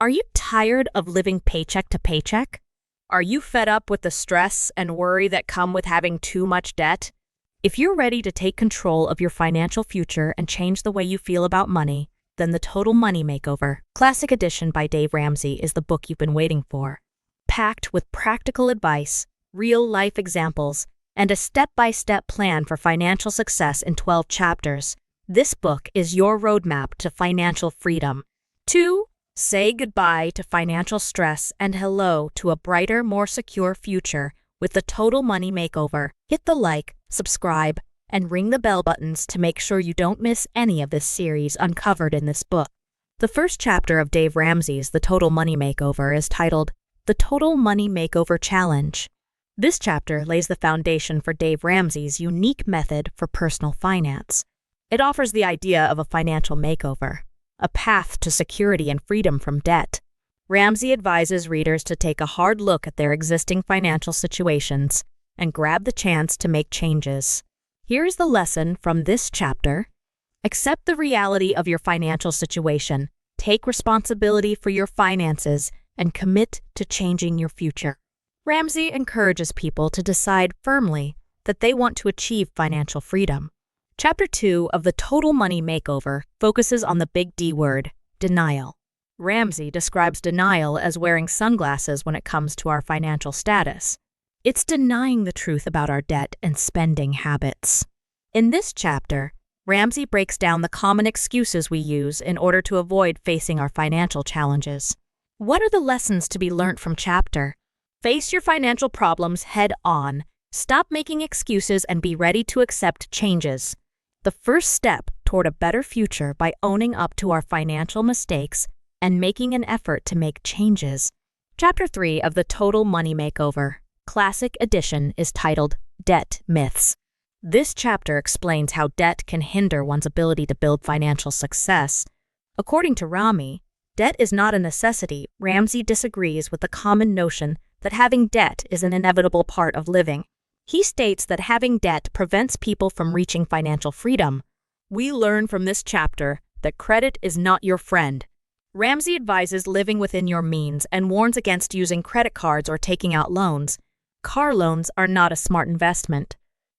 Are you tired of living paycheck to paycheck? Are you fed up with the stress and worry that come with having too much debt? If you're ready to take control of your financial future and change the way you feel about money, then the Total Money Makeover, Classic Edition by Dave Ramsey is the book you've been waiting for. Packed with practical advice, real-life examples, and a step-by-step plan for financial success in 12 chapters, this book is your roadmap to financial freedom. Say goodbye to financial stress and hello to a brighter, more secure future with the Total Money Makeover. Hit the like, subscribe, and ring the bell buttons to make sure you don't miss any of this series uncovered in this book. The first chapter of Dave Ramsey's The Total Money Makeover is titled The Total Money Makeover Challenge. This chapter lays the foundation for Dave Ramsey's unique method for personal finance. It offers the idea of a financial makeover, a path to security and freedom from debt. Ramsey advises readers to take a hard look at their existing financial situations and grab the chance to make changes. Here's the lesson from this chapter. Accept the reality of your financial situation, take responsibility for your finances, and commit to changing your future. Ramsey encourages people to decide firmly that they want to achieve financial freedom. Chapter 2 of the Total Money Makeover focuses on the big D word, denial. Ramsey describes denial as wearing sunglasses when it comes to our financial status. It's denying the truth about our debt and spending habits. In this chapter, Ramsey breaks down the common excuses we use in order to avoid facing our financial challenges. What are the lessons to be learned from chapter? Face your financial problems head on. Stop making excuses and be ready to accept changes. The first step toward a better future by owning up to our financial mistakes and making an effort to make changes. Chapter 3 of the Total Money Makeover, Classic Edition, is titled Debt Myths. This chapter explains how debt can hinder one's ability to build financial success. According to Ramsey, debt is not a necessity. Ramsey disagrees with the common notion that having debt is an inevitable part of living. He states that having debt prevents people from reaching financial freedom. We learn from this chapter that credit is not your friend. Ramsey advises living within your means and warns against using credit cards or taking out loans. Car loans are not a smart investment.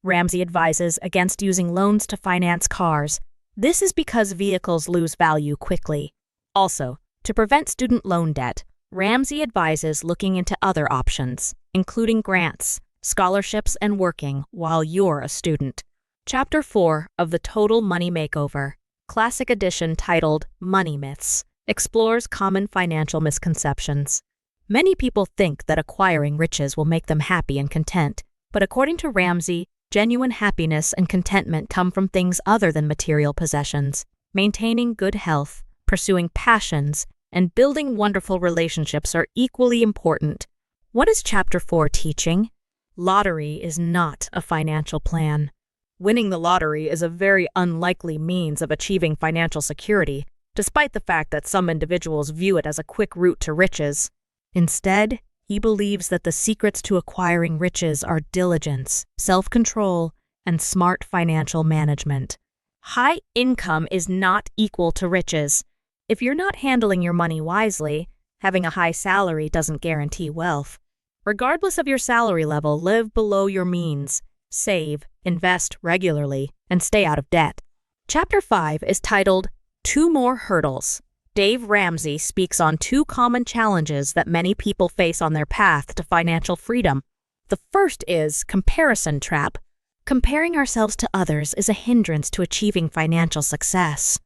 Ramsey advises against using loans to finance cars. This is because vehicles lose value quickly. Also, to prevent student loan debt, Ramsey advises looking into other options, including grants, scholarships, and working while you're a student. Chapter 4 of the Total Money Makeover, Classic Edition, titled Money Myths, explores common financial misconceptions. Many people think that acquiring riches will make them happy and content, but according to Ramsey, genuine happiness and contentment come from things other than material possessions. Maintaining good health, pursuing passions, and building wonderful relationships are equally important. What is Chapter 4 teaching? Lottery is not a financial plan. Winning the lottery is a very unlikely means of achieving financial security, despite the fact that some individuals view it as a quick route to riches. Instead, he believes that the secrets to acquiring riches are diligence, self-control, and smart financial management. High income is not equal to riches. If you're not handling your money wisely, having a high salary doesn't guarantee wealth. Regardless of your salary level, live below your means, save, invest regularly, and stay out of debt. Chapter 5 is titled 2 More Hurdles. Dave Ramsey speaks on 2 common challenges that many people face on their path to financial freedom. The first is comparison trap. Comparing ourselves to others is a hindrance to achieving financial success.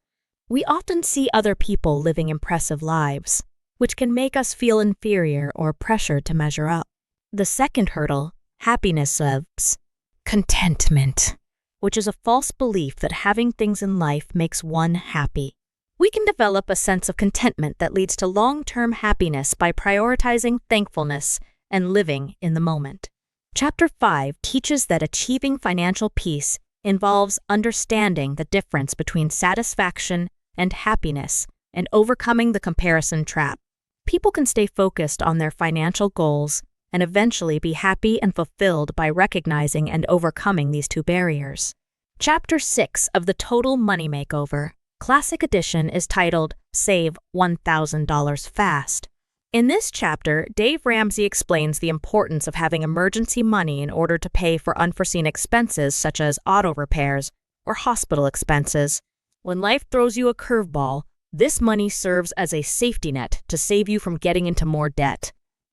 We often see other people living impressive lives, which can make us feel inferior or pressured to measure up. The second hurdle, happiness, is contentment, which is a false belief that having things in life makes one happy. We can develop a sense of contentment that leads to long-term happiness by prioritizing thankfulness and living in the moment. Chapter 5 teaches that achieving financial peace involves understanding the difference between satisfaction and happiness and overcoming the comparison trap. People can stay focused on their financial goals and eventually be happy and fulfilled by recognizing and overcoming these 2 barriers. Chapter 6 of the Total Money Makeover, Classic Edition, is titled save $1,000 fast. In this chapter, Dave Ramsey explains the importance of having emergency money in order to pay for unforeseen expenses such as auto repairs or hospital expenses. When life throws you a curveball, this money serves as a safety net to save you from getting into more debt.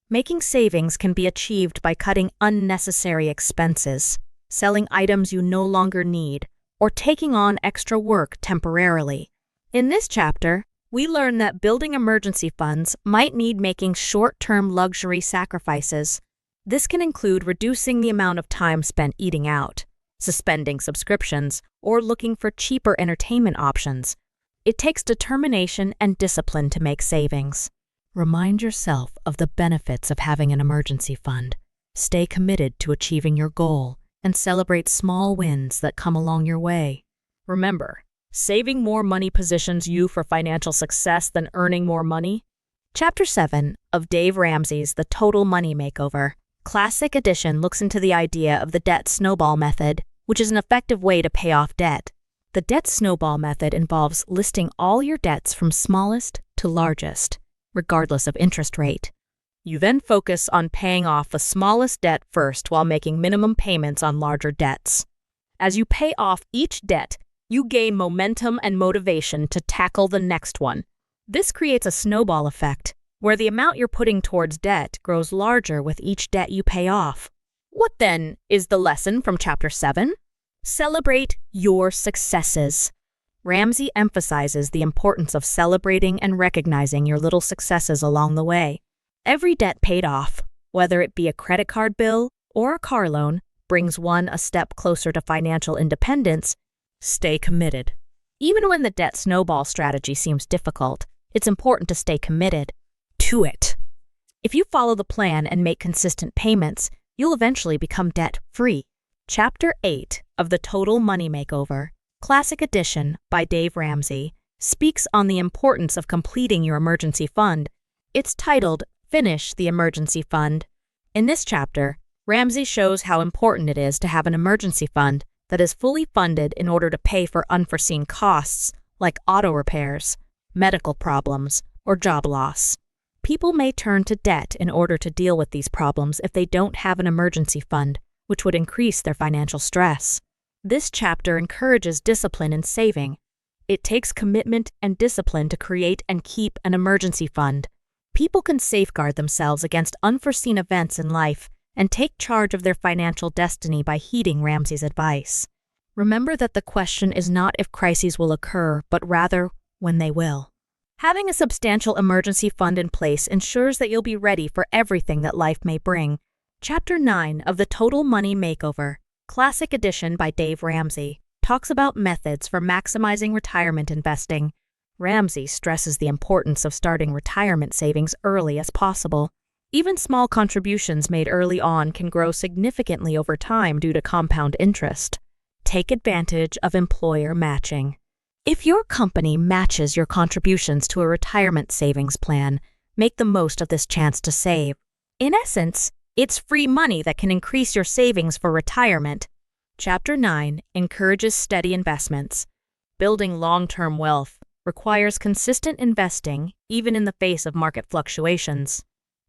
Making savings can be achieved by cutting unnecessary expenses, selling items you no longer need, or taking on extra work temporarily. In this chapter, we learn that building emergency funds might mean making short-term luxury sacrifices. This can include reducing the amount of time spent eating out, suspending subscriptions, or looking for cheaper entertainment options. It takes determination and discipline to make savings. Remind yourself of the benefits of having an emergency fund. Stay committed to achieving your goal and celebrate small wins that come along your way. Remember, saving more money positions you for financial success than earning more money. Chapter 7 of Dave Ramsey's The Total Money Makeover, Classic Edition, looks into the idea of the debt snowball method, which is an effective way to pay off debt. The debt snowball method involves listing all your debts from smallest to largest, regardless of interest rate. You then focus on paying off the smallest debt first while making minimum payments on larger debts. As you pay off each debt, you gain momentum and motivation to tackle the next one. This creates a snowball effect, where the amount you're putting towards debt grows larger with each debt you pay off. What then is the lesson from Chapter 7? Celebrate your successes. Ramsey emphasizes the importance of celebrating and recognizing your little successes along the way. Every debt paid off, whether it be a credit card bill or a car loan, brings one a step closer to financial independence. Stay committed. Even when the debt snowball strategy seems difficult, it's important to stay committed to it. If you follow the plan and make consistent payments, you'll eventually become debt-free. Chapter 8 of The Total Money Makeover, Classic Edition by Dave Ramsey, speaks on the importance of completing your emergency fund. It's titled, Finish the Emergency Fund. In this chapter, Ramsey shows how important it is to have an emergency fund that is fully funded in order to pay for unforeseen costs like auto repairs, medical problems, or job loss. People may turn to debt in order to deal with these problems if they don't have an emergency fund, which would increase their financial stress. This chapter encourages discipline in saving. It takes commitment and discipline to create and keep an emergency fund. People can safeguard themselves against unforeseen events in life and take charge of their financial destiny by heeding Ramsey's advice. Remember that the question is not if crises will occur, but rather when they will. Having a substantial emergency fund in place ensures that you'll be ready for everything that life may bring. Chapter 9 of The Total Money Makeover, Classic Edition by Dave Ramsey, talks about methods for maximizing retirement investing. Ramsey stresses the importance of starting retirement savings early as possible. Even small contributions made early on can grow significantly over time due to compound interest. Take advantage of employer matching. If your company matches your contributions to a retirement savings plan, make the most of this chance to save. In essence, it's free money that can increase your savings for retirement. Chapter 9 encourages steady investments. Building long-term wealth requires consistent investing, even in the face of market fluctuations.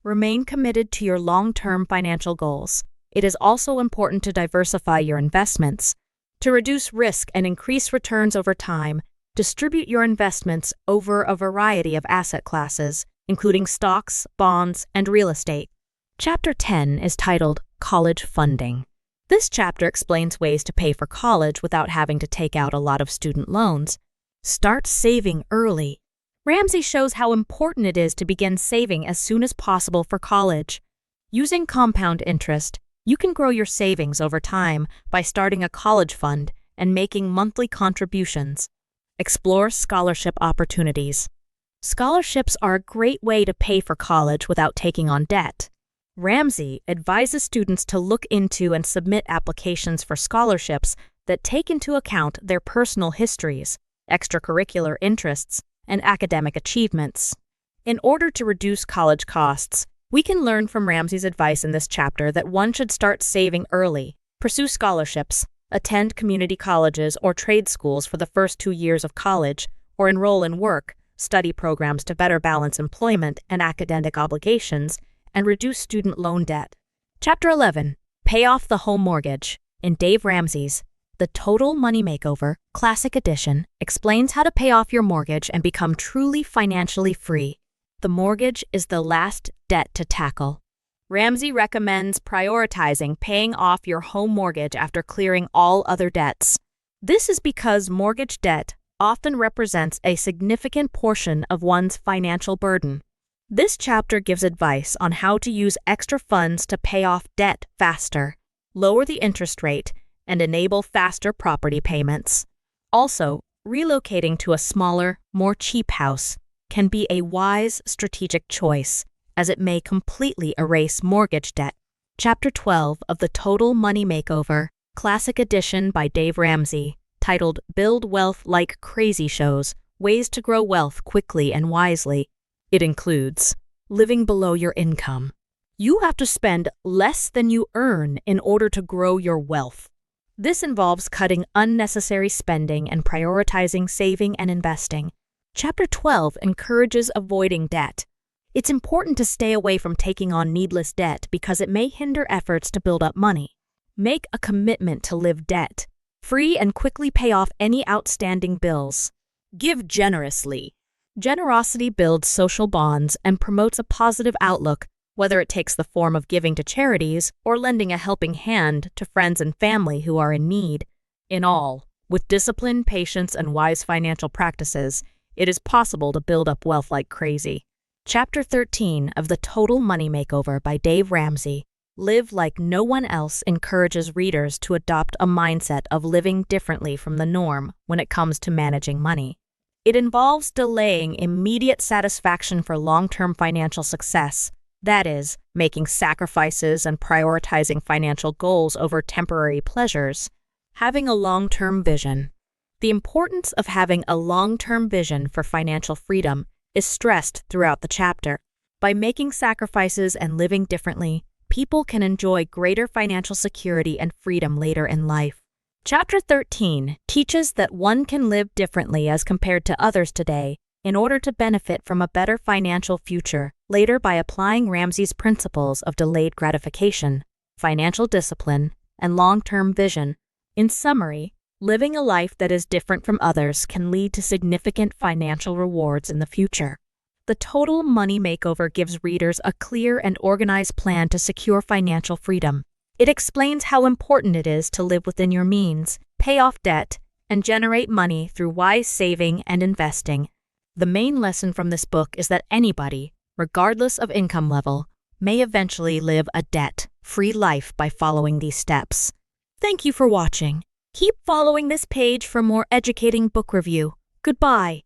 Remain committed to your long-term financial goals. It is also important to diversify your investments. To reduce risk and increase returns over time, distribute your investments over a variety of asset classes, including stocks, bonds, and real estate. Chapter 10 is titled College Funding. This chapter explains ways to pay for college without having to take out a lot of student loans. Start saving early. Ramsey shows how important it is to begin saving as soon as possible for college. Using compound interest, you can grow your savings over time by starting a college fund and making monthly contributions. Explore scholarship opportunities. Scholarships are a great way to pay for college without taking on debt. Ramsey advises students to look into and submit applications for scholarships that take into account their personal histories, extracurricular interests, and academic achievements. In order to reduce college costs, we can learn from Ramsey's advice in this chapter that one should start saving early, pursue scholarships, attend community colleges or trade schools for the first 2 years of college, or enroll in work, study programs to better balance employment and academic obligations, and reduce student loan debt. Chapter 11. Pay off the home mortgage. In Dave Ramsey's The Total Money Makeover, Classic Edition, explains how to pay off your mortgage and become truly financially free. The mortgage is the last debt to tackle. Ramsey recommends prioritizing paying off your home mortgage after clearing all other debts. This is because mortgage debt often represents a significant portion of one's financial burden. This chapter gives advice on how to use extra funds to pay off debt faster, lower the interest rate, and enable faster property payments. Also, relocating to a smaller, more cheap house can be a wise strategic choice, as it may completely erase mortgage debt. Chapter 12 of The Total Money Makeover, Classic Edition by Dave Ramsey, titled Build Wealth Like Crazy Shows, Ways to Grow Wealth Quickly and Wisely. It includes living below your income. You have to spend less than you earn in order to grow your wealth. This involves cutting unnecessary spending and prioritizing saving and investing. Chapter 12 encourages avoiding debt. It's important to stay away from taking on needless debt because it may hinder efforts to build up money. Make a commitment to live debt-free and quickly pay off any outstanding bills. Give generously. Generosity builds social bonds and promotes a positive outlook, whether it takes the form of giving to charities or lending a helping hand to friends and family who are in need. In all, with discipline, patience, and wise financial practices, it is possible to build up wealth like crazy. Chapter 13 of The Total Money Makeover by Dave Ramsey, Live Like No One Else, encourages readers to adopt a mindset of living differently from the norm when it comes to managing money. It involves delaying immediate satisfaction for long-term financial success, that is, making sacrifices and prioritizing financial goals over temporary pleasures. Having a long-term vision. The importance of having a long-term vision for financial freedom is stressed throughout the chapter. By making sacrifices and living differently, people can enjoy greater financial security and freedom later in life. Chapter 13 teaches that one can live differently as compared to others today in order to benefit from a better financial future later by applying Ramsey's principles of delayed gratification, financial discipline, and long-term vision. In summary, living a life that is different from others can lead to significant financial rewards in the future. The Total Money Makeover gives readers a clear and organized plan to secure financial freedom. It explains how important it is to live within your means, pay off debt, and generate money through wise saving and investing. The main lesson from this book is that anybody, regardless of income level, may eventually live a debt-free life by following these steps. Thank you for watching. Keep following this page for more educating book review. Goodbye.